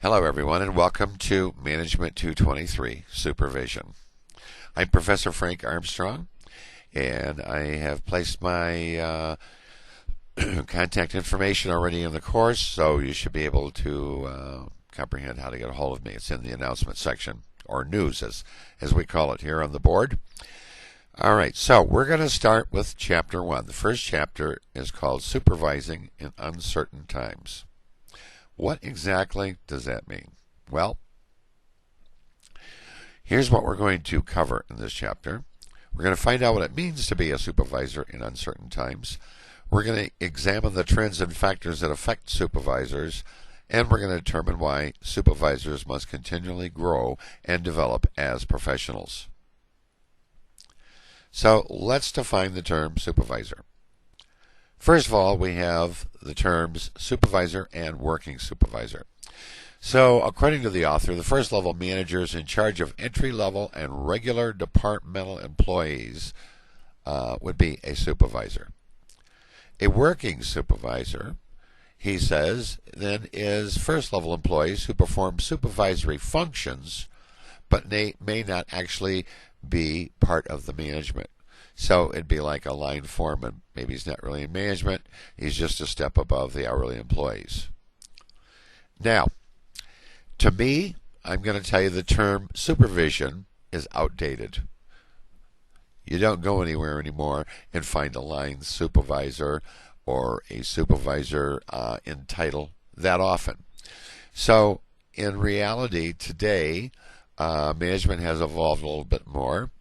Hello everyone and welcome to Management 223 Supervision. I'm Professor Frank Armstrong and I have placed my contact information already in the course, so you should be able to comprehend how to get a hold of me. It's in the announcement section, or news as we call it here on the board. Alright, so we're going to start with Chapter 1. The first chapter is called Supervising in Uncertain Times. What exactly does that mean? Well, here's what we're going to cover in this chapter. We're going to find out what it means to be a supervisor in uncertain times. We're going to examine the trends and factors that affect supervisors, and we're going to determine why supervisors must continually grow and develop as professionals. So let's define the term supervisor. First of all, we have the terms supervisor and working supervisor. So, according to the author, the first level managers in charge of entry-level and regular departmental employees would be a supervisor. A working supervisor, he says, then is first-level employees who perform supervisory functions, but may not actually be part of the management. So it'd be like a line foreman. Maybe he's not really in management. He's just a step above the hourly employees. Now, to me, I'm going to tell you the term supervision is outdated. You don't go anywhere anymore and find a line supervisor or a supervisor in title that often. So in reality, today, management has evolved a little bit more.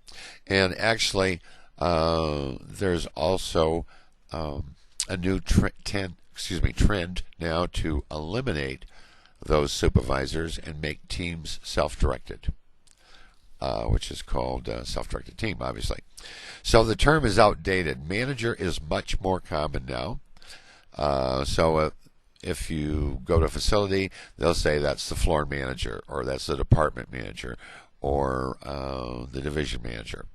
And actually, there's also a new trend now to eliminate those supervisors and make teams self-directed, which is called self-directed team, obviously. So the term is outdated. Manager is much more common now. If you go to a facility, they'll say that's the floor manager, or that's the department manager, or the division manager.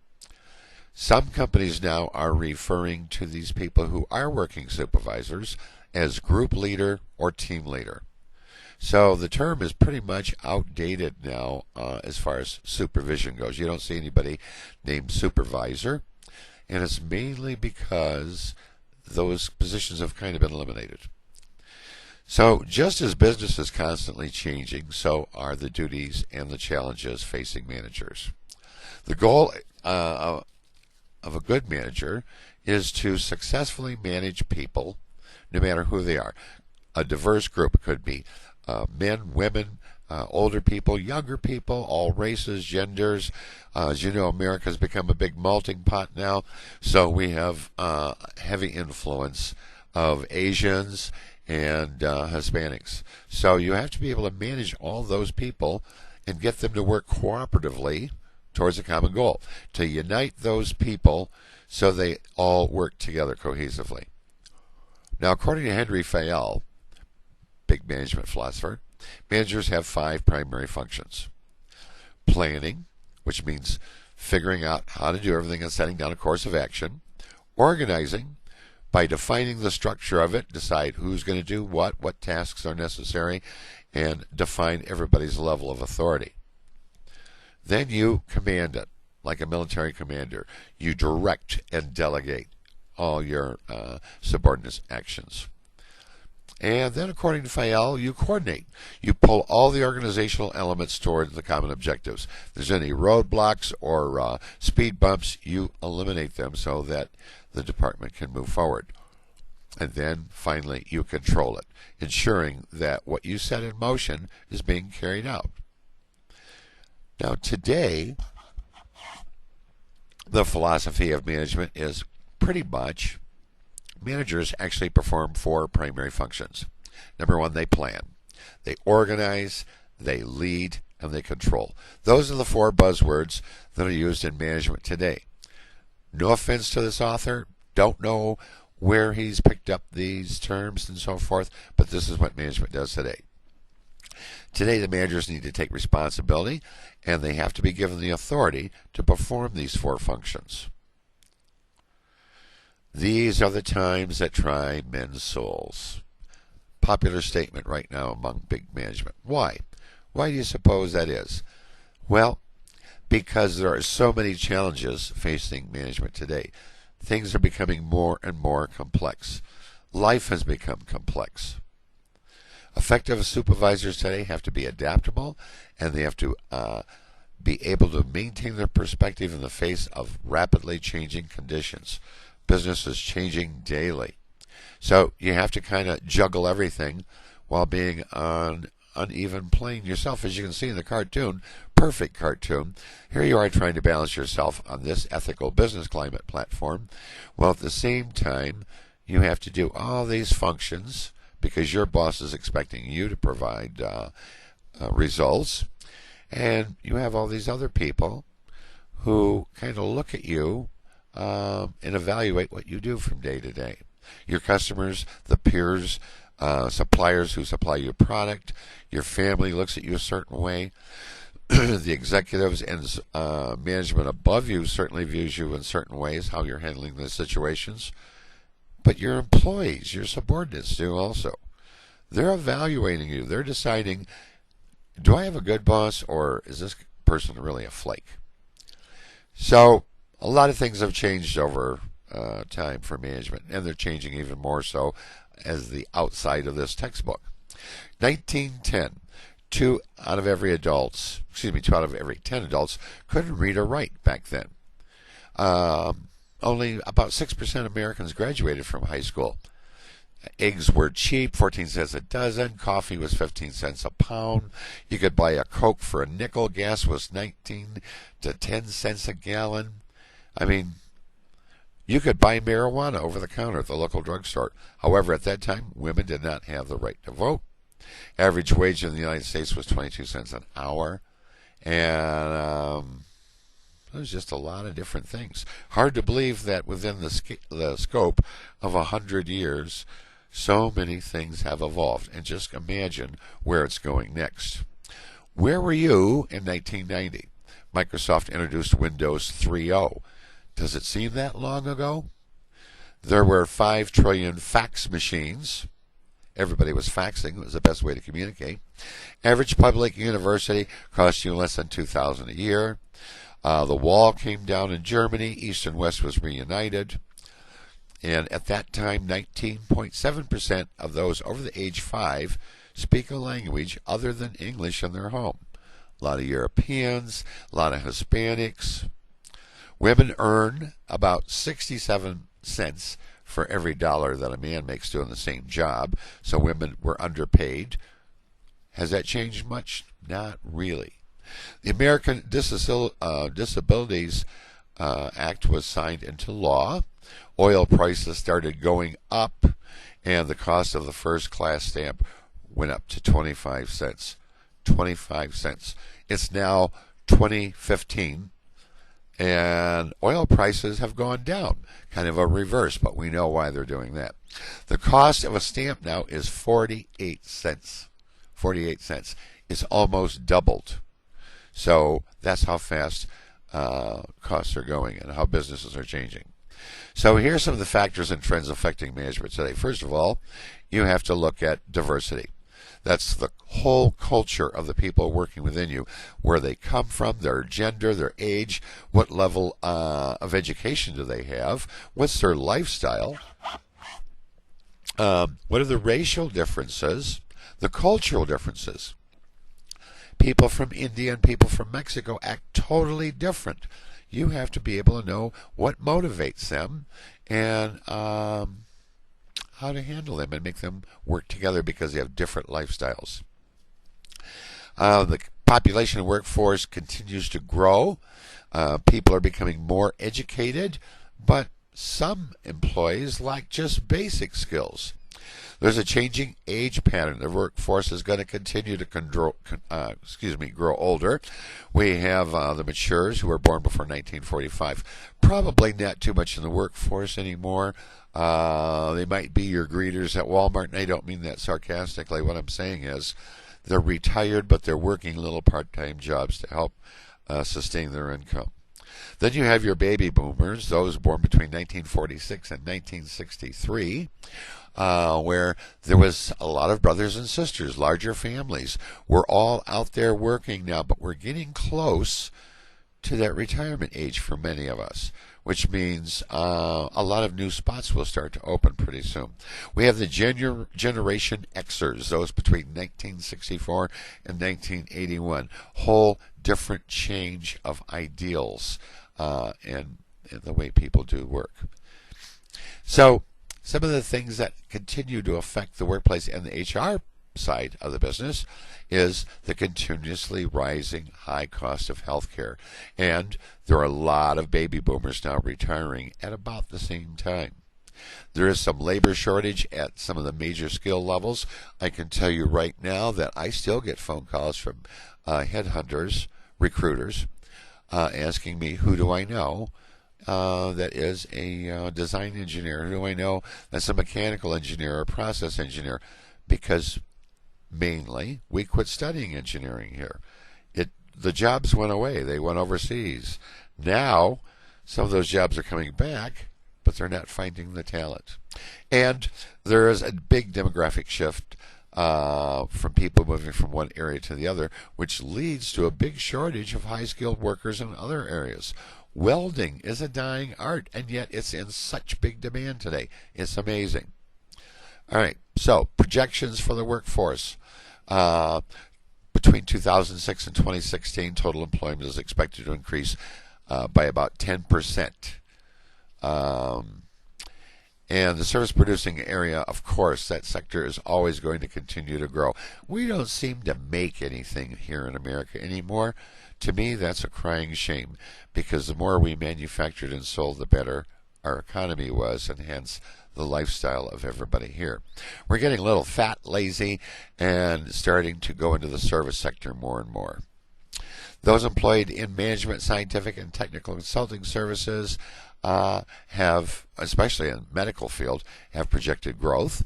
Some companies now are referring to these people who are working supervisors as group leader or team leader. So the term is pretty much outdated now as far as supervision goes. You don't see anybody named supervisor, and it's mainly because those positions have kind of been eliminated. So just as business is constantly changing, so are the duties and the challenges facing managers. The goal of a good manager is to successfully manage people, no matter who they are. A diverse group. It could be men, women, older people, younger people, all races, genders. As you know, America's become a big melting pot now, so we have heavy influence of Asians and Hispanics. So you have to be able to manage all those people and get them to work cooperatively towards a common goal, to unite those people so they all work together cohesively. Now, according to Henry Fayol, big management philosopher, managers have 5 primary functions. Planning, which means figuring out how to do everything and setting down a course of action. Organizing, by defining the structure of it, decide who's going to do what tasks are necessary, and define everybody's level of authority. Then you command it, like a military commander. You direct and delegate all your subordinate actions. And then, according to Fayol, you coordinate. You pull all the organizational elements toward the common objectives. If there's any roadblocks or speed bumps, you eliminate them so that the department can move forward. And then, finally, you control it, ensuring that what you set in motion is being carried out. Now, today, the philosophy of management is pretty much managers actually perform 4 primary functions. Number 1, they plan. They organize, they lead, and they control. Those are the 4 buzzwords that are used in management today. No offense to this author, don't know where he's picked up these terms and so forth, but this is what management does today. Today, the managers need to take responsibility, and they have to be given the authority to perform these 4 functions. These are the times that try men's souls. Popular statement right now among big management. Why? Why do you suppose that is? Well, because there are so many challenges facing management today. Things are becoming more and more complex. Life has become complex. Effective supervisors today have to be adaptable, and they have to be able to maintain their perspective in the face of rapidly changing conditions. Business is changing daily. So you have to kind of juggle everything while being on uneven plane yourself. As you can see in the cartoon, perfect cartoon, here you are trying to balance yourself on this ethical business climate platform, while at the same time you have to do all these functions because your boss is expecting you to provide results, and you have all these other people who kind of look at you and evaluate what you do from day to day. Your customers, the peers, suppliers who supply you product, your family looks at you a certain way. The executives and management above you certainly views you in certain ways, how you're handling the situations. But your employees, your subordinates do also. They're evaluating you. They're deciding, do I have a good boss, or is this person really a flake? So a lot of things have changed over time for management, and they're changing even more so as the outside of this textbook. 1910, two out of every 10 adults couldn't read or write back then. Only about 6% of Americans graduated from high school. Eggs were cheap, 14 cents a dozen. Coffee was 15 cents a pound. You could buy a Coke for a nickel. Gas was 19 to 10 cents a gallon. I mean, you could buy marijuana over the counter at the local drugstore. However, at that time, women did not have the right to vote. Average wage in the United States was 22 cents an hour. And there's just a lot of different things. Hard to believe that within the scope of 100 years, so many things have evolved. And just imagine where it's going next. Where were you in 1990? Microsoft introduced Windows 3.0. Does it seem that long ago? There were 5 trillion fax machines. Everybody was faxing. It was the best way to communicate. Average public university cost you less than $2,000 a year. The wall came down in Germany. East and West was reunited. And at that time, 19.7% of those over the age 5 speak a language other than English in their home. A lot of Europeans, a lot of Hispanics. Women earn about 67 cents for every dollar that a man makes doing the same job. So women were underpaid. Has that changed much? Not really. The American Disabilities Act was signed into law. Oil prices started going up, and the cost of the first class stamp went up to 25 cents. 25 cents. It's now 2015, and oil prices have gone down. Kind of a reverse, but we know why they're doing that. The cost of a stamp now is 48 cents. 48 cents. It's almost doubled. So that's how fast costs are going and how businesses are changing. So here's some of the factors and trends affecting management today. First of all, you have to look at diversity. That's the whole culture of the people working within you, where they come from, their gender, their age, what level of education do they have, what's their lifestyle, what are the racial differences, the cultural differences. People from India and people from Mexico act totally different. You have to be able to know what motivates them and how to handle them and make them work together because they have different lifestyles. The population and workforce continues to grow. People are becoming more educated, but some employees lack just basic skills. There's a changing age pattern. The workforce is going to continue to grow older. We have the matures who were born before 1945. Probably not too much in the workforce anymore. They might be your greeters at Walmart, and I don't mean that sarcastically. What I'm saying is they're retired, but they're working little part-time jobs to help sustain their income. Then you have your baby boomers, those born between 1946 and 1963, where there was a lot of brothers and sisters, larger families. We're all out there working now, but we're getting close to that retirement age for many of us, which means a lot of new spots will start to open pretty soon. We have the Generation Xers, those between 1964 and 1981. Whole different change of ideals and the way people do work. So some of the things that continue to affect the workplace and the HR side of the business is the continuously rising high cost of healthcare. And there are a lot of baby boomers now retiring at about the same time. There is some labor shortage at some of the major skill levels. I can tell you right now that I still get phone calls from headhunters, recruiters, asking me, who do I know that is a design engineer? Who do I know that's a mechanical engineer or process engineer? Because mainly we quit studying engineering here. The jobs went away. They went overseas. Now some of those jobs are coming back, but they're not finding the talent. And there is a big demographic shift from people moving from one area to the other, which leads to a big shortage of high-skilled workers in other areas. Welding is a dying art, and yet it's in such big demand today. It's amazing. All right, so projections for the workforce. Between 2006 and 2016, total employment is expected to increase by about 10%. And the service-producing area, of course, that sector is always going to continue to grow. We don't seem to make anything here in America anymore. To me, that's a crying shame, because the more we manufactured and sold, the better our economy was, and hence the lifestyle of everybody here. We're getting a little fat, lazy, and starting to go into the service sector more and more. Those employed in management, scientific, and technical consulting services have, especially in the medical field, have projected growth.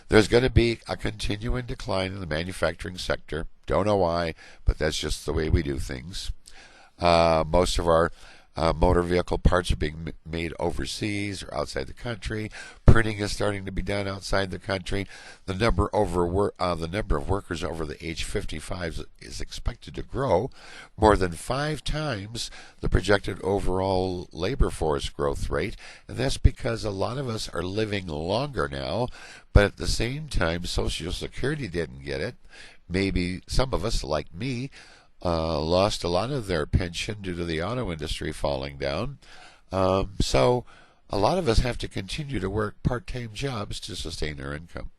There's going to be a continuing decline in the manufacturing sector. Don't know why, but that's just the way we do things. Most of our motor vehicle parts are being made overseas or outside the country. Printing is starting to be done outside the country. The number of workers over the age 55 is expected to grow more than 5 times the projected overall labor force growth rate, and that's because a lot of us are living longer now, but at the same time, Social Security didn't get it. Maybe some of us, like me, lost a lot of their pension due to the auto industry falling down. So a lot of us have to continue to work part-time jobs to sustain our income.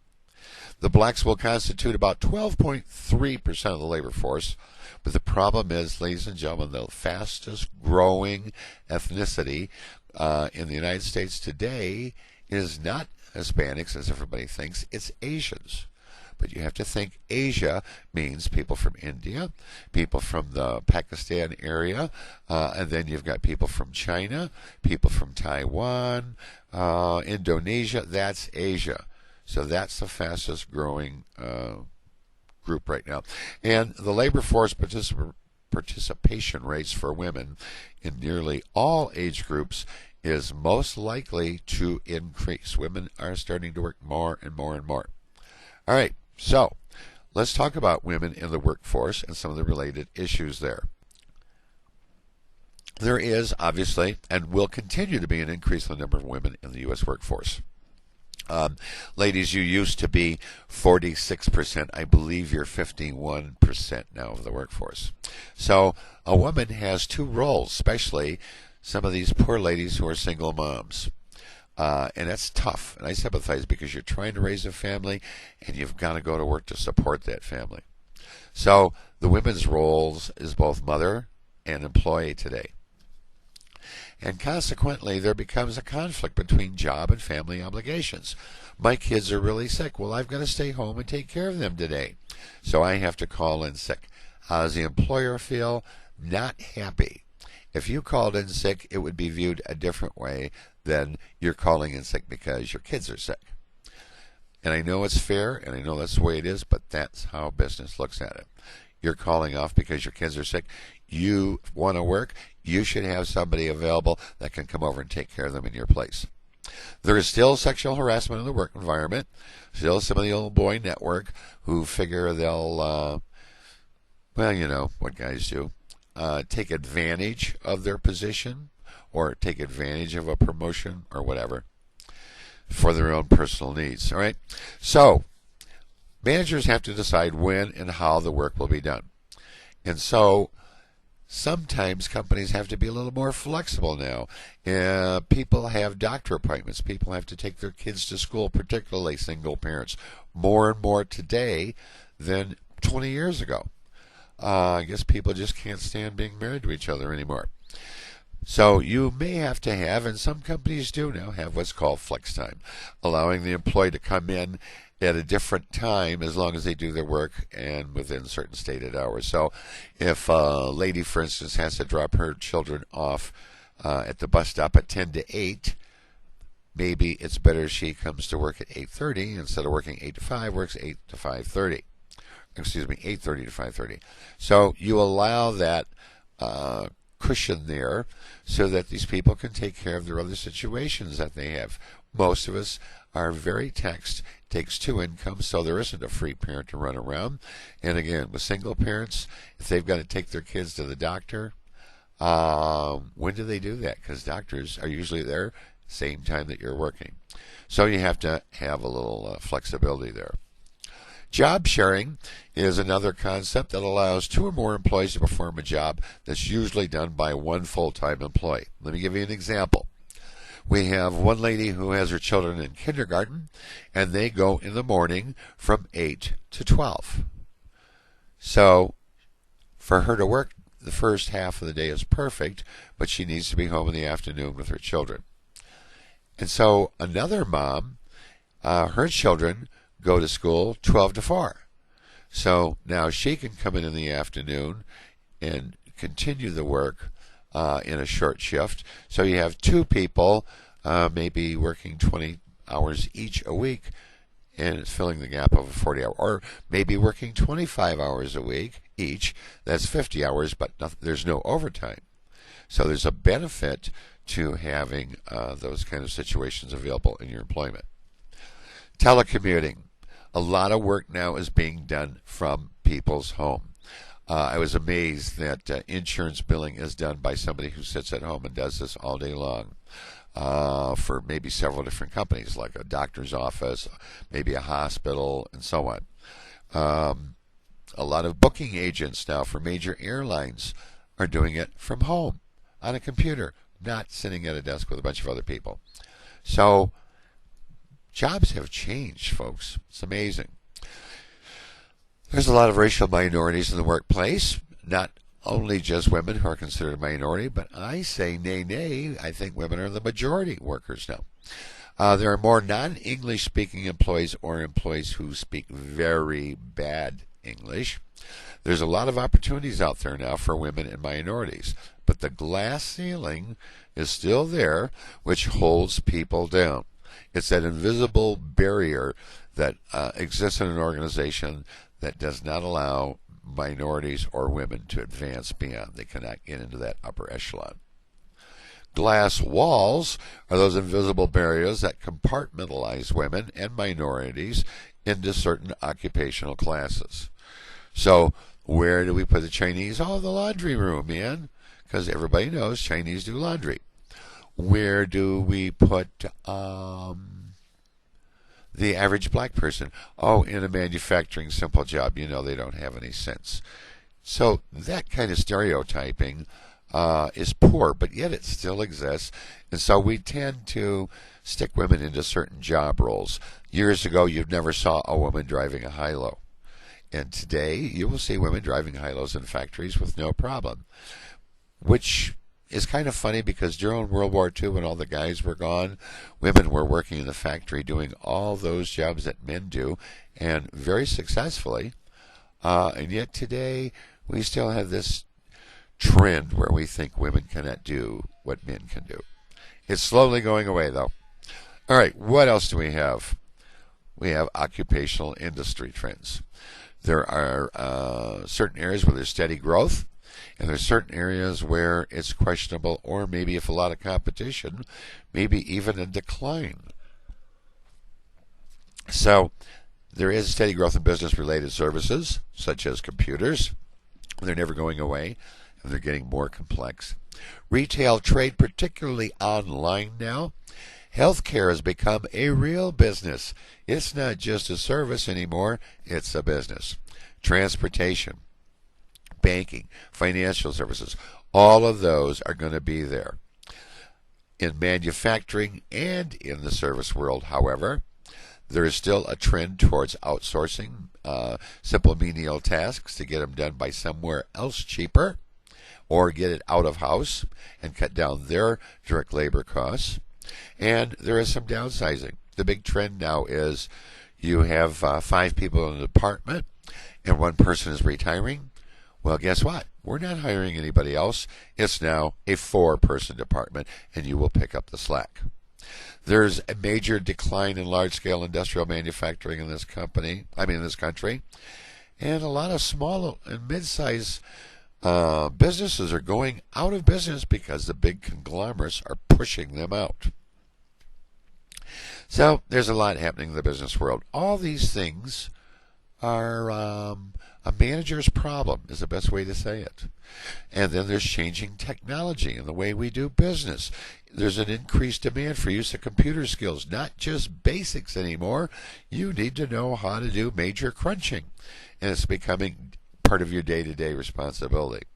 The blacks will constitute about 12.3% of the labor force, but the problem is, ladies and gentlemen, the fastest growing ethnicity in the United States today is not Hispanics, as everybody thinks, it's Asians. But you have to think Asia means people from India, people from the Pakistan area, and then you've got people from China, people from Taiwan, Indonesia. That's Asia. So that's the fastest growing group right now. And the labor force participation rates for women in nearly all age groups is most likely to increase. Women are starting to work more and more and more. All right. So, let's talk about women in the workforce and some of the related issues there. There is, obviously, and will continue to be an increase in the number of women in the U.S. workforce. Ladies, you used to be 46%. I believe you're 51% now of the workforce. So, a woman has 2 roles, especially some of these poor ladies who are single moms. And that's tough, and I sympathize, because you're trying to raise a family and you've got to go to work to support that family. So the women's roles is both mother and employee today. And consequently, there becomes a conflict between job and family obligations. My kids are really sick. Well, I've got to stay home and take care of them today, so I have to call in sick. How does the employer feel? Not happy. If you called in sick, it would be viewed a different way than you're calling in sick because your kids are sick. And I know it's fair, and I know that's the way it is, but that's how business looks at it. you're calling off because your kids are sick, you want to work, you should have somebody available that can come over and take care of them in your place. There is still sexual harassment in the work environment. Still some of the old boy network who figure they'll, well, you know what guys do, take advantage of their position or take advantage of a promotion or whatever for their own personal needs. All right? So, managers have to decide when and how the work will be done. And so, sometimes companies have to be a little more flexible now. People have doctor appointments. People have to take their kids to school, particularly single parents, more and more today than 20 years ago. I guess people just can't stand being married to each other anymore. So you may have to have, and some companies do now, have what's called flex time, allowing the employee to come in at a different time as long as they do their work and within certain stated hours. So if a lady, for instance, has to drop her children off at the bus stop at 10 to 8, maybe it's better she comes to work at 8:30 instead of working 8 to 5, works 8 to 5:30. Excuse me, 8:30 to 5:30. So you allow that cushion there so that these people can take care of their other situations that they have. Most of us are very taxed. Takes two incomes, so there isn't a free parent to run around. And again, with single parents, if they've got to take their kids to the doctor, when do they do that? Because doctors are usually there same time that you're working. So you have to have a little flexibility there. Job sharing is another concept that allows two or more employees to perform a job that's usually done by one full-time employee. Let me give you an example. We have one lady who has her children in kindergarten, and they go in the morning from 8 to 12. So for her to work the first half of the day is perfect, but she needs to be home in the afternoon with her children. And so another mom, her children go to school 12 to 4. So now she can come in the afternoon and continue the work in a short shift. So you have two people maybe working 20 hours each a week, and it's filling the gap of a 40 hour. Or maybe working 25 hours a week each. That's 50 hours, but there's no overtime. So there's a benefit to having those kind of situations available in your employment. Telecommuting. A lot of work now is being done from people's home. I was amazed that insurance billing is done by somebody who sits at home and does this all day long for maybe several different companies, like a doctor's office, maybe a hospital, and so on. A lot of booking agents now for major airlines are doing it from home on a computer, not sitting at a desk with a bunch of other people. So jobs have changed, folks. It's amazing. There's a lot of racial minorities in the workplace, not only just women who are considered a minority, but I say nay. I think women are the majority workers now. There are more non-English speaking employees or employees who speak very bad English. There's a lot of opportunities out there now for women and minorities, but the glass ceiling is still there, which holds people down. It's that invisible barrier that exists in an organization that does not allow minorities or women to advance beyond. They cannot get into that upper echelon. Glass walls are those invisible barriers that compartmentalize women and minorities into certain occupational classes. So where do we put the Chinese? Oh, the laundry room, man, because everybody knows Chinese do laundry. Where do we put the average black person? Oh, in a manufacturing simple job. You know they don't have any sense. So that kind of stereotyping is poor, but yet it still exists. And so we tend to stick women into certain job roles. Years ago, you never saw a woman driving a high-low. And today, you will see women driving high-lows in factories with no problem, which is kind of funny because during World War II, when all the guys were gone, women were working in the factory doing all those jobs that men do, and very successfully. And yet today, we still have this trend where we think women cannot do what men can do. It's slowly going away, though. All right, what else do we have? we have occupational industry trends. There are certain areas where there's steady growth, and there's certain areas where it's questionable, or maybe if a lot of competition, maybe even a decline. So there is steady growth in business-related services, such as computers. They're never going away, and they're getting more complex. Retail trade, particularly online now. Healthcare has become a real business. It's not just a service anymore, it's a business. Transportation, banking, financial services, all of those are going to be there. In manufacturing and in the service world, however, there is still a trend towards outsourcing simple menial tasks to get them done by somewhere else cheaper, or get it out of house and cut down their direct labor costs. And there is some downsizing. The big trend now is you have 5 people in a department and one person is retiring. Well, guess what? We're not hiring anybody else. It's now a 4-person department, and you will pick up the slack. There's a major decline in large-scale industrial manufacturing in this country, and a lot of small and mid-sized businesses are going out of business because the big conglomerates are pushing them out. So there's a lot happening in the business world. All these things are a manager's problem, is the best way to say it. And then there's changing technology in the way we do business. There's an increased demand for use of computer skills, not just basics anymore. You need to know how to do major crunching, and it's becoming part of your day-to-day responsibility.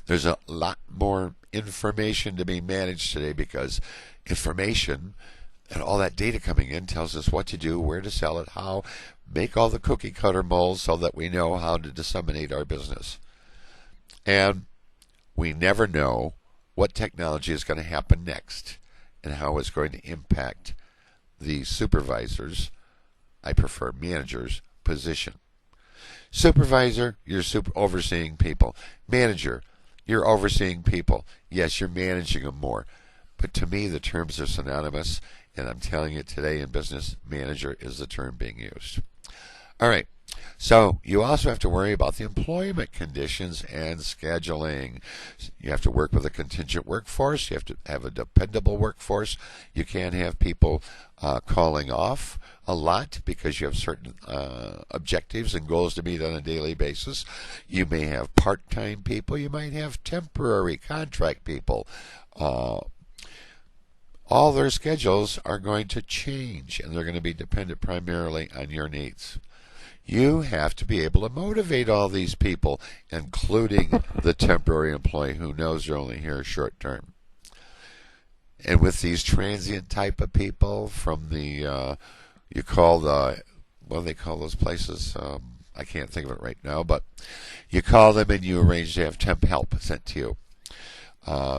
There's a lot more information to be managed today, because information and all that data coming in tells us what to do, where to sell it, how, make all the cookie cutter molds so that we know how to disseminate our business. And we never know what technology is going to happen next and how it's going to impact the supervisor's, I prefer managers, position. Supervisor, you're overseeing people. Manager, you're overseeing people. Yes, you're managing them more. But to me, the terms are synonymous, and I'm telling you today in business, manager is the term being used. All right. So you also have to worry about the employment conditions and scheduling. You have to work with a contingent workforce. You have to have a dependable workforce. You can't have people calling off a lot because you have certain objectives and goals to meet on a daily basis. You may have part-time people. You might have temporary contract people. All their schedules are going to change, and they're going to be dependent primarily on your needs. You have to be able to motivate all these people, including the temporary employee who knows they're only here short term. And with these transient type of people from the, you call the, what do they call those places? I can't think of it right now, but you call them and you arrange to have temp help sent to you.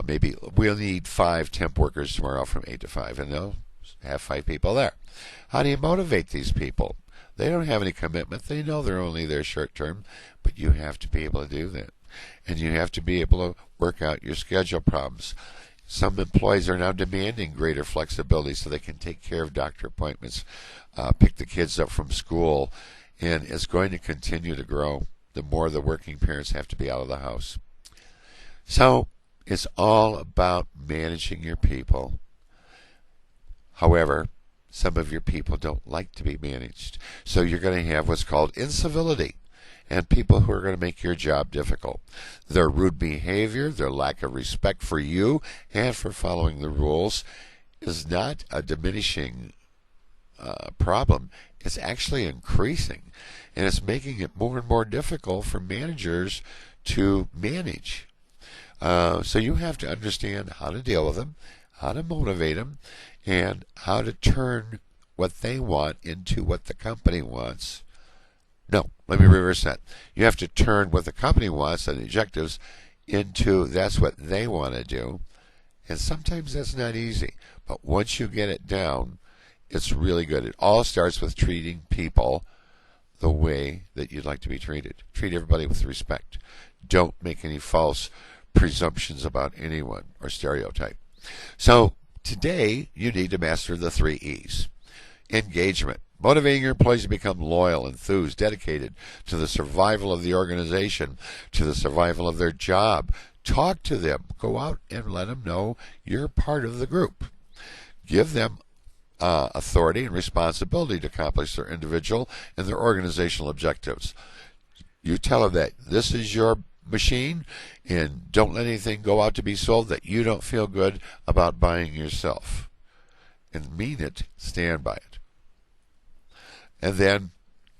Maybe we'll need 5 temp workers tomorrow from 8 to 5, and they'll have 5 people there. How do you motivate these people? They don't have any commitment. They know they're only there short term, but you have to be able to do that. And you have to be able to work out your schedule problems. Some employees are now demanding greater flexibility so they can take care of doctor appointments, pick the kids up from school, and it's going to continue to grow the more the working parents have to be out of the house. So it's all about managing your people. However, some of your people don't like to be managed. So you're going to have what's called incivility, and people who are going to make your job difficult. Their rude behavior, their lack of respect for you and for following the rules is not a diminishing problem. It's actually increasing, and it's making it more and more difficult for managers to manage. So you have to understand how to deal with them, how to motivate them, and how to turn what they want into what the company wants. No, let me reverse that. You have to turn what the company wants and the objectives into that's what they want to do. And sometimes that's not easy. But once you get it down, it's really good. It all starts with treating people the way that you'd like to be treated. Treat everybody with respect. Don't make any false presumptions about anyone or stereotype. So today, you need to master the 3 E's. Engagement. Motivating your employees to become loyal, enthused, dedicated to the survival of the organization, to the survival of their job. Talk to them. Go out and let them know you're part of the group. Give them authority and responsibility to accomplish their individual and their organizational objectives. You tell them that this is your machine, and don't let anything go out to be sold that you don't feel good about buying yourself. And mean it, stand by it. And then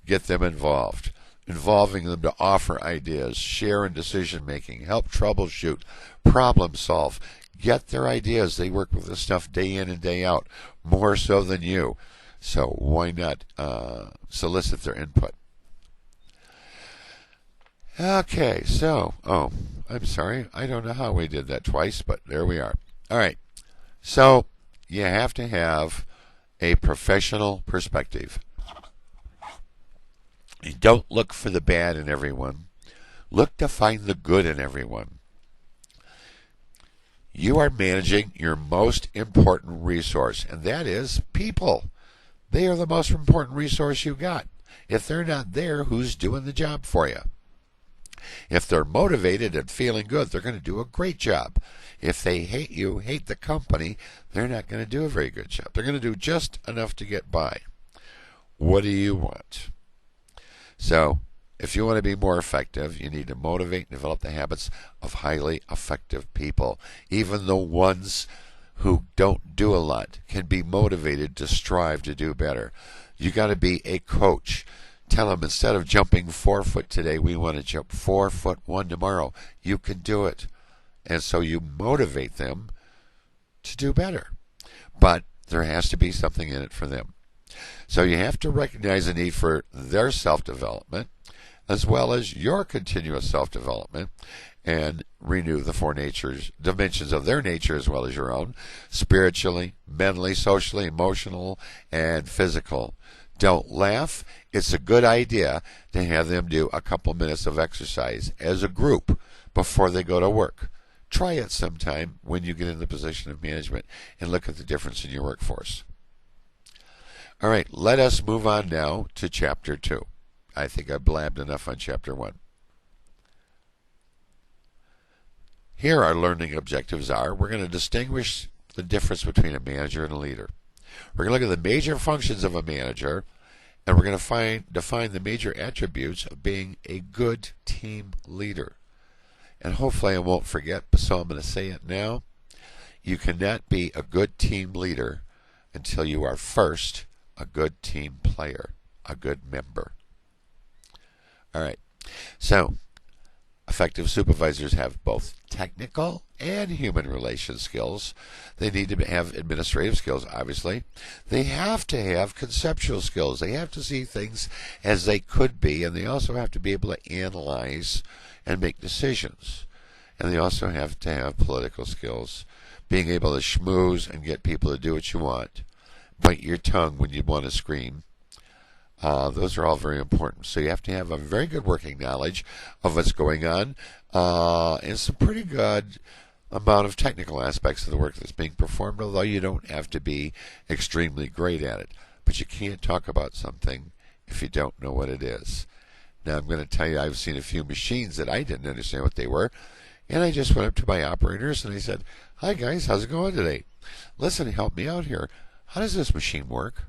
get them involved. Involving them to offer ideas, share in decision making, help troubleshoot, problem solve. Get their ideas. They work with this stuff day in and day out, more so than you. So why not solicit their input? Okay, so, I'm sorry. I don't know how we did that twice, but there we are. All right. So you have to have a professional perspective. You don't look for the bad in everyone. Look to find the good in everyone. You are managing your most important resource, and that is people. They are the most important resource you got. If they're not there, who's doing the job for you? If they're motivated and feeling good, they're going to do a great job. If they hate you, hate the company, they're not going to do a very good job. They're going to do just enough to get by. What do you want? So, if you want to be more effective, you need to motivate and develop the habits of highly effective people. Even the ones who don't do a lot can be motivated to strive to do better. You got to be a coach. Tell them, instead of jumping 4 foot today, we want to jump 4'1" tomorrow. You can do it. And so you motivate them to do better. But there has to be something in it for them. So you have to recognize the need for their self-development as well as your continuous self-development, and renew the four dimensions of their nature as well as your own: spiritually, mentally, socially, emotional, and physical. Don't laugh. It's a good idea to have them do a couple minutes of exercise as a group before they go to work. Try it sometime when you get in the position of management and look at the difference in your workforce. All right, let us move on now to Chapter 2. I think I blabbed enough on Chapter 1. Here our learning objectives are: we're going to distinguish the difference between a manager and a leader. We're going to look at the major functions of a manager, and we're going to define the major attributes of being a good team leader. And hopefully I won't forget, so I'm going to say it now. You cannot be a good team leader until you are first a good team player, a good member. All right. So, effective supervisors have both technical and human relations skills. They need to have administrative skills, obviously. They have to have conceptual skills. They have to see things as they could be, and they also have to be able to analyze and make decisions. And they also have to have political skills, being able to schmooze and get people to do what you want, bite your tongue when you want to scream. Those are all very important. So you have to have a very good working knowledge of what's going on, and some pretty good amount of technical aspects of the work that's being performed, although you don't have to be extremely great at it. But you can't talk about something if you don't know what it is. Now I'm going to tell you, I've seen a few machines that I didn't understand what they were, and I just went up to my operators and I said, "Hi guys, how's it going today? Listen, help me out here. How does this machine work?"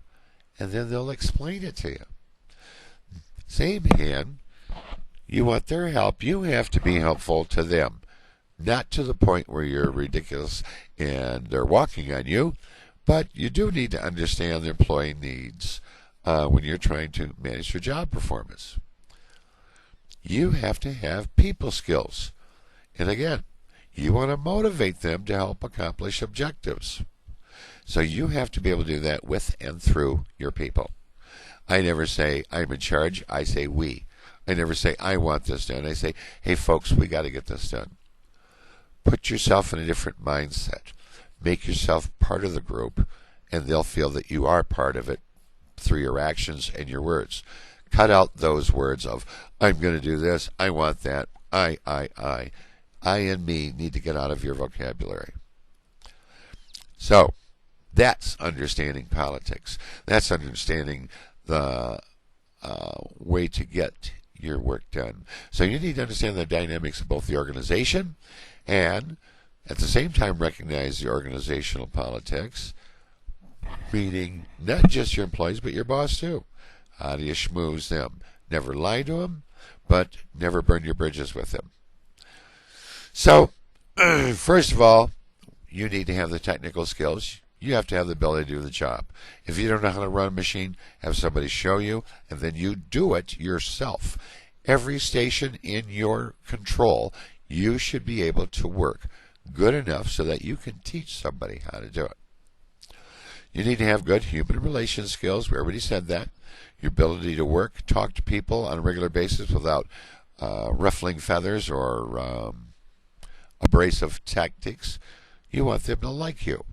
And then they'll explain it to you. Same hand, you want their help, you have to be helpful to them. Not to the point where you're ridiculous and they're walking on you, but you do need to understand the employee needs when you're trying to manage your job performance. You have to have people skills. And again, you want to motivate them to help accomplish objectives. So you have to be able to do that with and through your people. I never say I'm in charge, I say we. I never say I want this done. I say, hey folks, we got to get this done. Put yourself in a different mindset. Make yourself part of the group, and they'll feel that you are part of it through your actions and your words. Cut out those words of, I'm going to do this, I want that, I and me need to get out of your vocabulary. So, that's understanding politics. That's understanding the way to get your work done. So you need to understand the dynamics of both the organization and at the same time recognize the organizational politics, meaning not just your employees but your boss too. How do you schmooze them? Never lie to them, but never burn your bridges with them. So, first of all, you need to have the technical skills. You have to have the ability to do the job. If you don't know how to run a machine, have somebody show you, and then you do it yourself. Every station in your control, you should be able to work good enough so that you can teach somebody how to do it. You need to have good human relations skills. We already said that. Your ability to work, talk to people on a regular basis without ruffling feathers or abrasive tactics. You want them to like you.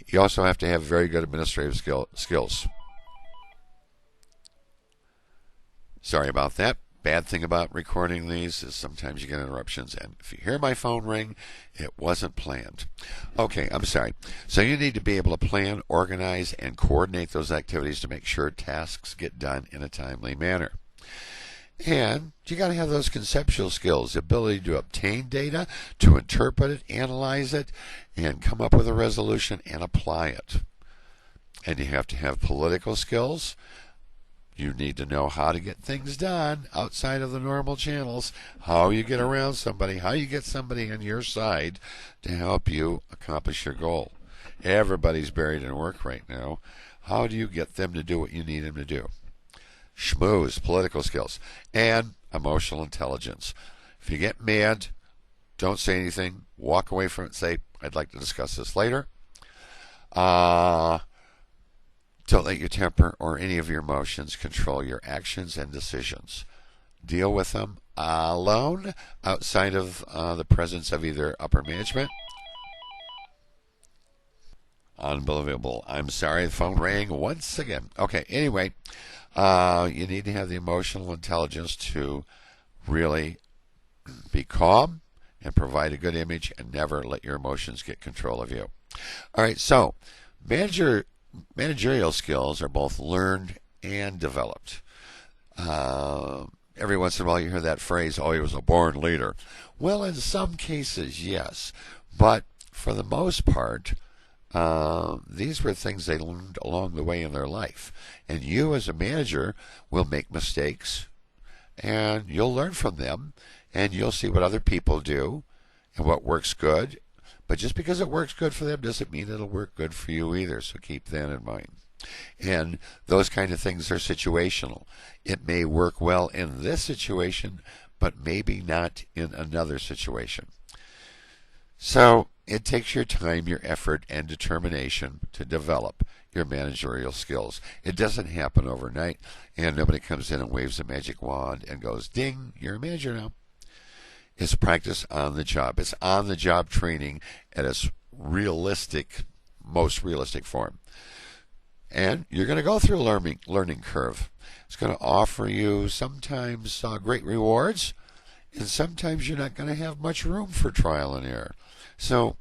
You also have to have very good administrative skills. Sorry about that. Bad thing about recording these is sometimes you get interruptions, and if you hear my phone ring, it wasn't planned. Okay, I'm sorry. So you need to be able to plan, organize, and coordinate those activities to make sure tasks get done in a timely manner. And you got to have those conceptual skills, the ability to obtain data, to interpret it, analyze it, and come up with a resolution and apply it. And you have to have political skills. You need to know how to get things done outside of the normal channels, how you get around somebody, how you get somebody on your side to help you accomplish your goal. Everybody's buried in work right now. How do you get them to do what you need them to do? Schmooze, political skills, and emotional intelligence. If you get mad, don't say anything. Walk away from it. Say, I'd like to discuss this later. Don't let your temper or any of your emotions control your actions and decisions. Deal with them alone, outside of the presence of either upper management. Unbelievable. I'm sorry, the phone rang once again. Okay, anyway, you need to have the emotional intelligence to really be calm and provide a good image and never let your emotions get control of you. All right, so managerial skills are both learned and developed. Every once in a while you hear that phrase, oh, he was a born leader. Well, in some cases, yes. But for the most part, these were things they learned along the way in their life. And you as a manager will make mistakes, and you'll learn from them, and you'll see what other people do and what works good. But just because it works good for them doesn't mean it'll work good for you either, so keep that in mind. And those kind of things are situational. It may work well in this situation, but maybe not in another situation. So it takes your time, your effort, and determination to develop your managerial skills. It doesn't happen overnight, and nobody comes in and waves a magic wand and goes, ding, you're a manager now. It's practice on the job. It's on the job training at its most realistic form. And you're going to go through a learning curve. It's going to offer you sometimes great rewards, and sometimes you're not going to have much room for trial and error. So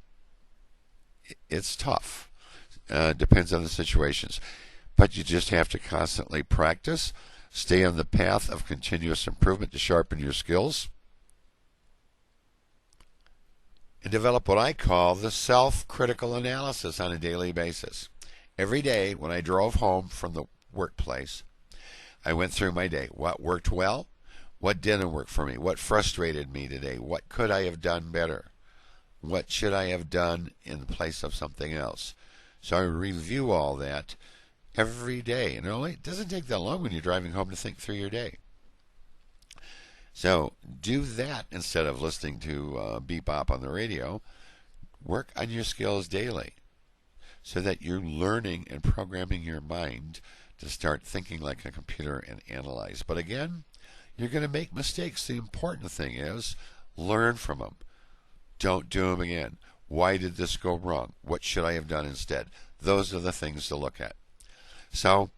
it's tough. Depends on the situations. But you just have to constantly practice, stay on the path of continuous improvement to sharpen your skills, and develop what I call the self-critical analysis on a daily basis. Every day when I drove home from the workplace, I went through my day. What worked well? What didn't work for me? What frustrated me today? What could I have done better? What should I have done in place of something else? So I review all that every day. And it doesn't take that long when you're driving home to think through your day. So do that instead of listening to beep bop on the radio. Work on your skills daily so that you're learning and programming your mind to start thinking like a computer and analyze. But again, you're going to make mistakes. The important thing is learn from them. Don't do them again. Why did this go wrong? What should I have done instead? Those are the things to look at. So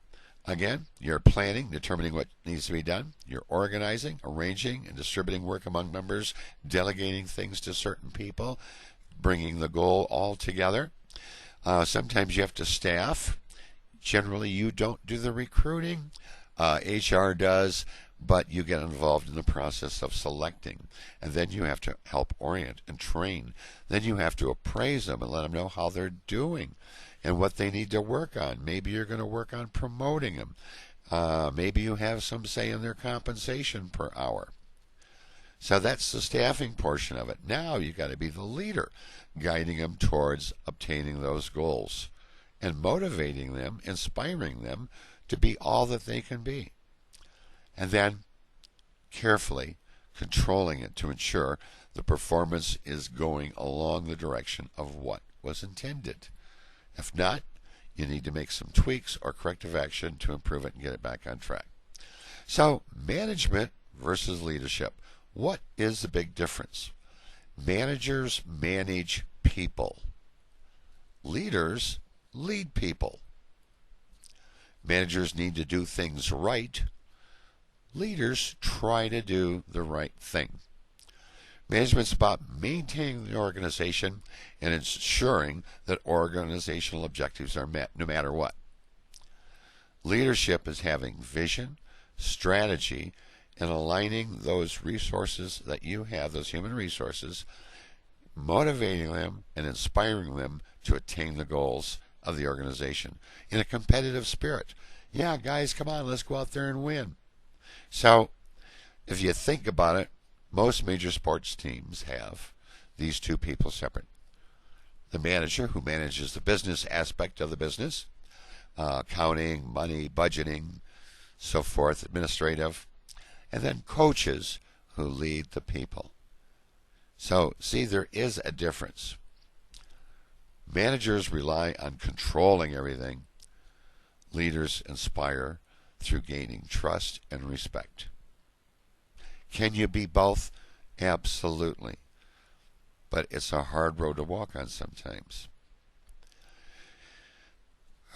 again, you're planning, determining what needs to be done. You're organizing, arranging, and distributing work among members, delegating things to certain people, bringing the goal all together. Sometimes you have to staff. Generally, you don't do the recruiting. HR does, but you get involved in the process of selecting. And then you have to help orient and train. Then you have to appraise them and let them know how they're doing and what they need to work on. Maybe you're going to work on promoting them. Maybe you have some say in their compensation per hour. So that's the staffing portion of it. Now you got to be the leader, guiding them towards obtaining those goals and motivating them, inspiring them to be all that they can be. And then carefully controlling it to ensure the performance is going along the direction of what was intended. If not, you need to make some tweaks or corrective action to improve it and get it back on track. So, management versus leadership. What is the big difference? Managers manage people. Leaders lead people. Managers need to do things right. Leaders try to do the right thing. Management's about maintaining the organization and ensuring that organizational objectives are met no matter what. Leadership is having vision, strategy, and aligning those resources that you have, those human resources, motivating them and inspiring them to attain the goals of the organization in a competitive spirit. Yeah, guys, come on, let's go out there and win. So, if you think about it, most major sports teams have these two people separate. The manager, who manages the business aspect of the business, accounting, money, budgeting, so forth, administrative, and then coaches who lead the people. So, see, there is a difference. Managers rely on controlling everything. Leaders inspire through gaining trust and respect. Can you be both? Absolutely. But it's a hard road to walk on sometimes.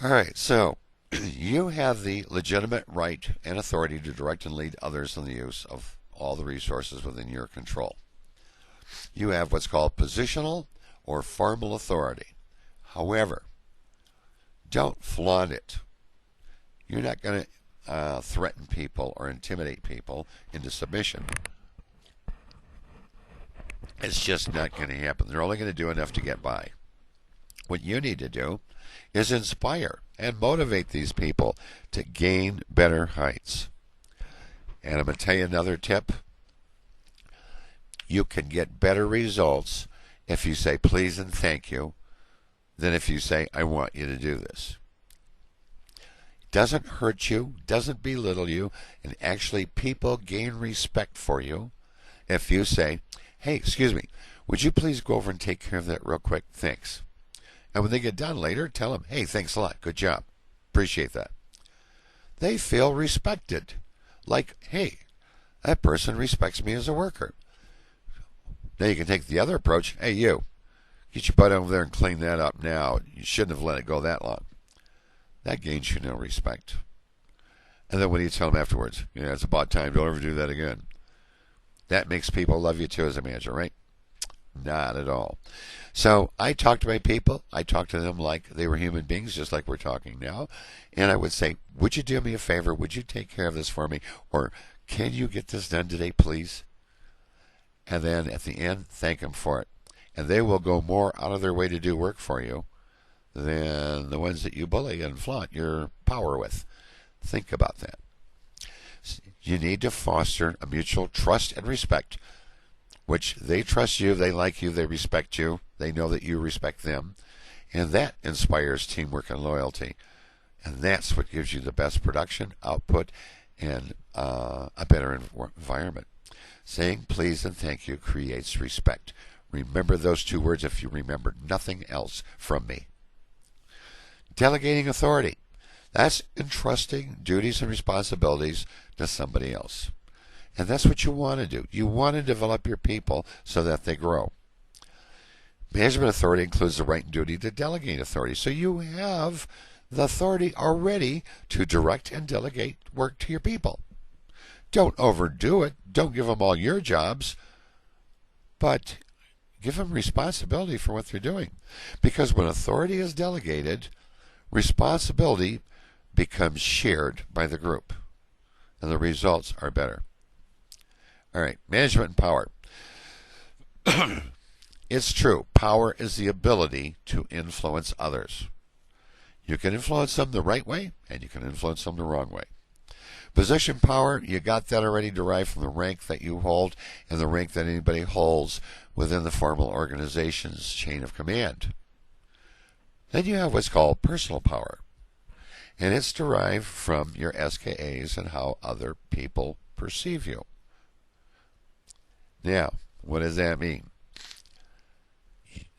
All right, so you have the legitimate right and authority to direct and lead others in the use of all the resources within your control. You have what's called positional or formal authority. However, don't flaunt it. You're not going to threaten people or intimidate people into submission. It's just not going to happen. They're only going to do enough to get by. What you need to do is inspire and motivate these people to gain better heights. And I'm going to tell you another tip. You can get better results if you say please and thank you than if you say I want you to do this. It doesn't hurt you, doesn't belittle you, and actually people gain respect for you if you say, hey, excuse me, would you please go over and take care of that real quick? Thanks. And when they get done later, tell them, hey, thanks a lot. Good job. Appreciate that. They feel respected. Like, hey, that person respects me as a worker. Now you can take the other approach. Hey, you, get your butt over there and clean that up now. You shouldn't have let it go that long. That gains you no respect. And then what do you tell them afterwards? Yeah, it's about time. Don't ever do that again. That makes people love you too as a manager, right? Not at all. So I talk to my people. I talk to them like they were human beings, just like we're talking now. And I would say, would you do me a favor? Would you take care of this for me? Or can you get this done today, please? And then at the end, thank them for it. And they will go more out of their way to do work for you than the ones that you bully and flaunt your power with. Think about that. You need to foster a mutual trust and respect, which they trust you, they like you, they respect you, they know that you respect them, and that inspires teamwork and loyalty. And that's what gives you the best production, output, and a better environment. Saying please and thank you creates respect. Remember those two words if you remember nothing else from me. Delegating authority. That's entrusting duties and responsibilities to somebody else. And that's what you want to do. You want to develop your people so that they grow. Management authority includes the right and duty to delegate authority. So you have the authority already to direct and delegate work to your people. Don't overdo it. Don't give them all your jobs. But give them responsibility for what they're doing. Because when authority is delegated, responsibility becomes shared by the group, and the results are better. All right, management and power. It's true. Power is the ability to influence others. You can influence them the right way, and you can influence them the wrong way. Position power, you got that already derived from the rank that you hold and the rank that anybody holds within the formal organization's chain of command. Then you have what's called personal power, and it's derived from your SKAs and how other people perceive you. Now, what does that mean?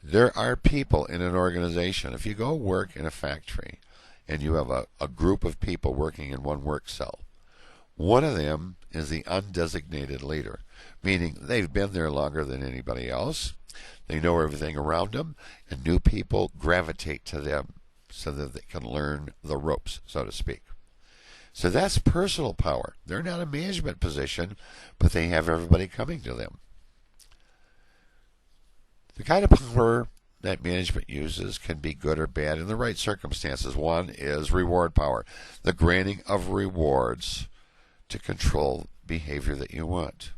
There are people in an organization. If you go work in a factory and you have a group of people working in one work cell, one of them is the undesignated leader, meaning they've been there longer than anybody else. They know everything around them, and new people gravitate to them so that they can learn the ropes, so to speak. So that's personal power. They're not a management position, but they have everybody coming to them. The kind of power that management uses can be good or bad in the right circumstances. One is reward power, the granting of rewards to control behavior that you want.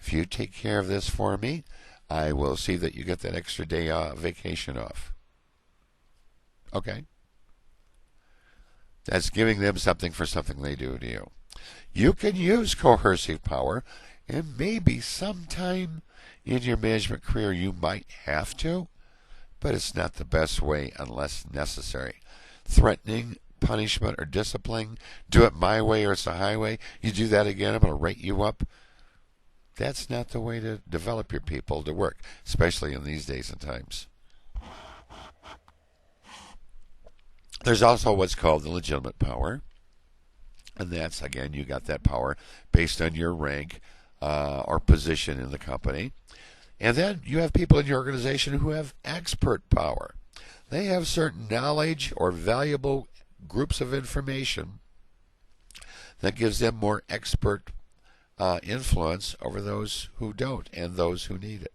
If you take care of this for me, I will see that you get that extra day vacation off. Okay? That's giving them something for something they do to you. You can use coercive power, and maybe sometime in your management career you might have to, but it's not the best way unless necessary. Threatening, punishment, or discipline, do it my way or it's a highway. You do that again, I'm going to rate you up. That's not the way to develop your people to work, especially in these days and times. There's also what's called the legitimate power. And that's, again, you got that power based on your rank or position in the company. And then you have people in your organization who have expert power. They have certain knowledge or valuable groups of information that gives them more expert influence over those who don't and those who need it.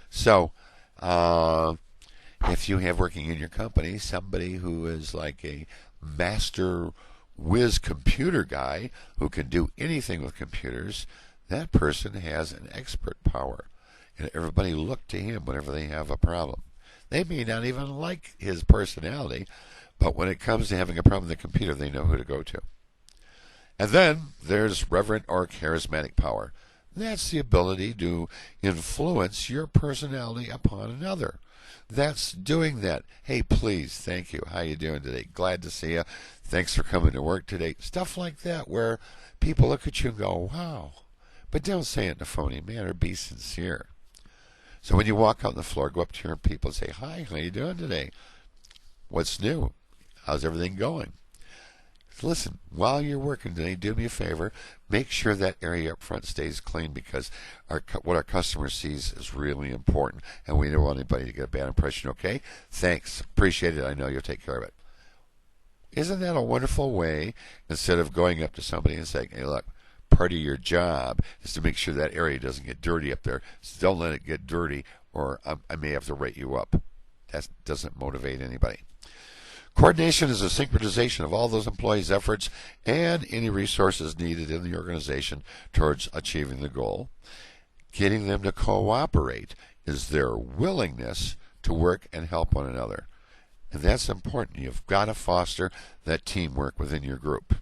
So, if you have working in your company somebody who is like a master whiz computer guy who can do anything with computers, that person has an expert power. And everybody look to him whenever they have a problem. They may not even like his personality, but when it comes to having a problem with the computer, they know who to go to. And then there's reverent or charismatic power. That's the ability to influence your personality upon another. That's doing that. Hey, please, thank you. How you doing today? Glad to see you. Thanks for coming to work today. Stuff like that where people look at you and go, wow. But don't say it in a phony manner. Be sincere. So when you walk out on the floor, go up to your people and say, hi, how you doing today? What's new? How's everything going? Listen, while you're working today, do me a favor. Make sure that area up front stays clean because what our customer sees is really important, and we don't want anybody to get a bad impression, okay? Thanks. Appreciate it. I know you'll take care of it. Isn't that a wonderful way, instead of going up to somebody and saying, hey, look, part of your job is to make sure that area doesn't get dirty up there. So don't let it get dirty, or I may have to rate you up. That doesn't motivate anybody. Coordination is a synchronization of all those employees' efforts and any resources needed in the organization towards achieving the goal. Getting them to cooperate is their willingness to work and help one another. And that's important. You've got to foster that teamwork within your group.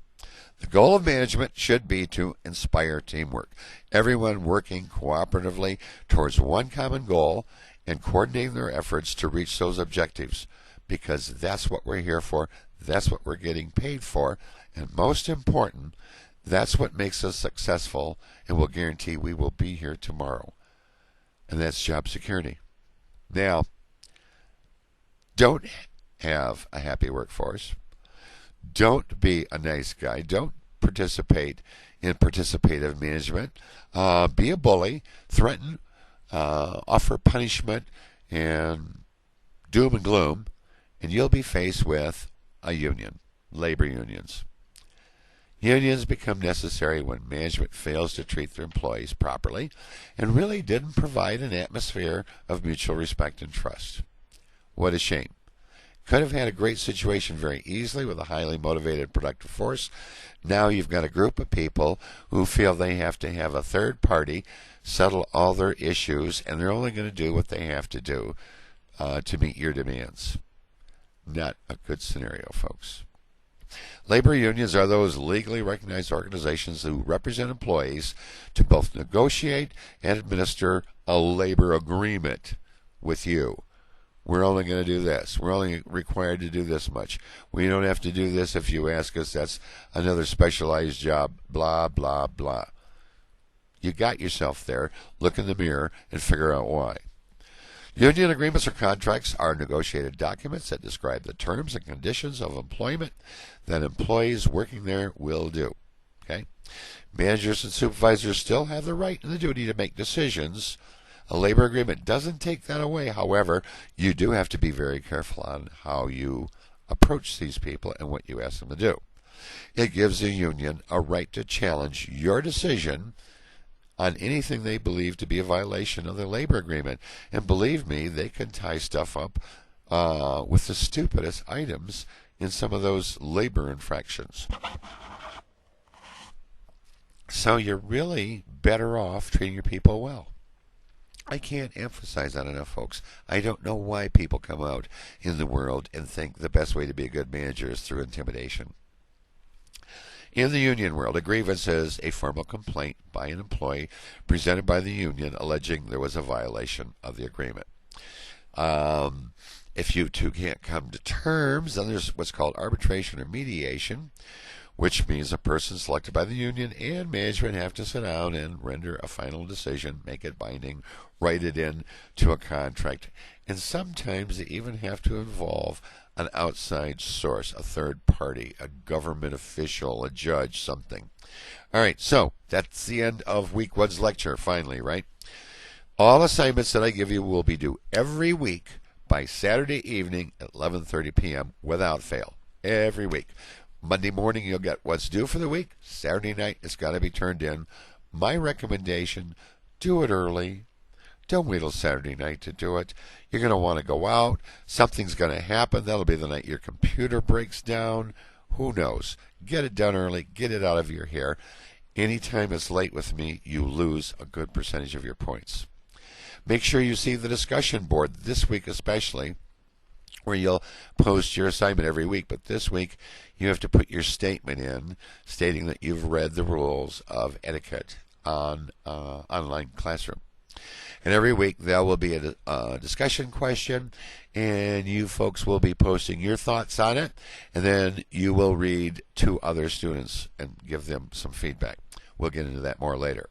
The goal of management should be to inspire teamwork. Everyone working cooperatively towards one common goal and coordinating their efforts to reach those objectives. Because that's what we're here for, that's what we're getting paid for, and most important, that's what makes us successful and will guarantee we will be here tomorrow. And that's job security. Now, don't have a happy workforce. Don't be a nice guy. Don't participate in participative management. Be a bully, threaten, offer punishment, and doom and gloom. And you'll be faced with a union, labor unions. Unions become necessary when management fails to treat their employees properly and really didn't provide an atmosphere of mutual respect and trust. What a shame. Could have had a great situation very easily with a highly motivated, productive force. Now you've got a group of people who feel they have to have a third party settle all their issues, and they're only going to do what they have to do to meet your demands. Not a good scenario, folks. Labor unions are those legally recognized organizations who represent employees to both negotiate and administer a labor agreement with you. We're only going to do this. We're only required to do this much. We don't have to do this if you ask us. That's another specialized job. Blah, blah, blah. You got yourself there. Look in the mirror and figure out why. Union agreements or contracts are negotiated documents that describe the terms and conditions of employment that employees working there will do. Okay? Managers and supervisors still have the right and the duty to make decisions. A labor agreement doesn't take that away. However, you do have to be very careful on how you approach these people and what you ask them to do. It gives the union a right to challenge your decision on anything they believe to be a violation of the labor agreement. And believe me, they can tie stuff up with the stupidest items in some of those labor infractions. So you're really better off treating your people well. I can't emphasize that enough, folks. I don't know why people come out in the world and think the best way to be a good manager is through intimidation. In the union world, a grievance is a formal complaint by an employee presented by the union alleging there was a violation of the agreement. If you two can't come to terms, then there's what's called arbitration or mediation, which means a person selected by the union and management have to sit down and render a final decision, make it binding, write it in to a contract, and sometimes they even have to involve an outside source, a third party, a government official, a judge, something. All right, so that's the end of week 1's lecture, finally, right? All assignments that I give you will be due every week by Saturday evening at 11:30 p.m. without fail. Every week. Monday morning you'll get what's due for the week. Saturday night it's got to be turned in. My recommendation, do it early. Don't wait till Saturday night to do it. You're going to want to go out. Something's going to happen. That'll be the night your computer breaks down. Who knows? Get it done early. Get it out of your hair. Anytime it's late with me, you lose a good percentage of your points. Make sure you see the discussion board this week especially, where you'll post your assignment every week. But this week, you have to put your statement in stating that you've read the rules of etiquette on online classroom. And every week there will be a discussion question, and you folks will be posting your thoughts on it, and then you will read to other students and give them some feedback. We'll get into that more later.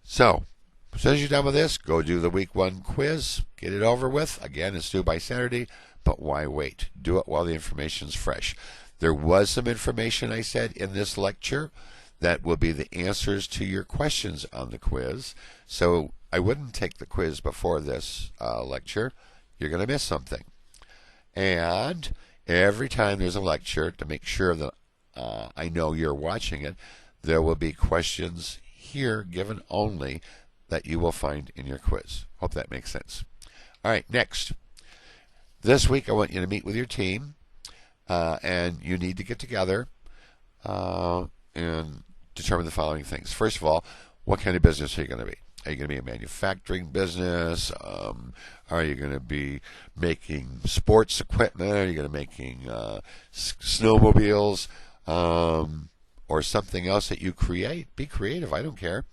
So, as soon as you're done with this, go do the week 1 quiz. Get it over with. Again, it's due by Saturday, but why wait? Do it while the information's fresh. There was some information I said in this lecture that will be the answers to your questions on the quiz. So I wouldn't take the quiz before this lecture. You're going to miss something. And every time there's a lecture, to make sure that I know you're watching it, there will be questions here given only that you will find in your quiz. Hope that makes sense. All right, next. This week I want you to meet with your team, and you need to get together and determine the following things. First of all, what kind of business are you going to be? Are you going to be a manufacturing business? Are you going to be making sports equipment? Are you going to be making snowmobiles or something else that you create? Be creative. I don't care.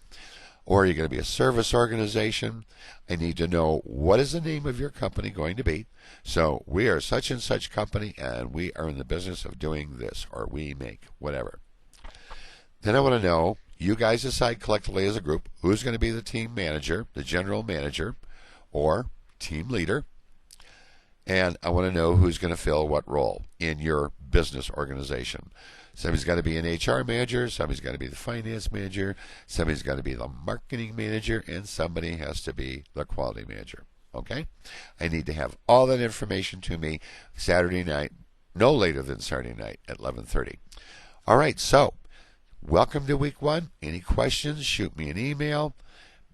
Or are you going to be a service organization? I need to know, what is the name of your company going to be? So we are such and such company, and we are in the business of doing this, or we make whatever. Then I want to know, you guys decide collectively as a group who's going to be the team manager, the general manager, or team leader. And I want to know who's going to fill what role in your business organization. Somebody's got to be an HR manager, somebody's got to be the finance manager, somebody's got to be the marketing manager, and somebody has to be the quality manager. Okay? I need to have all that information to me Saturday night, no later than Saturday night at 11:30. All right, so welcome to week 1. Any questions, shoot me an email.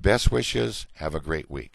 Best wishes. Have a great week.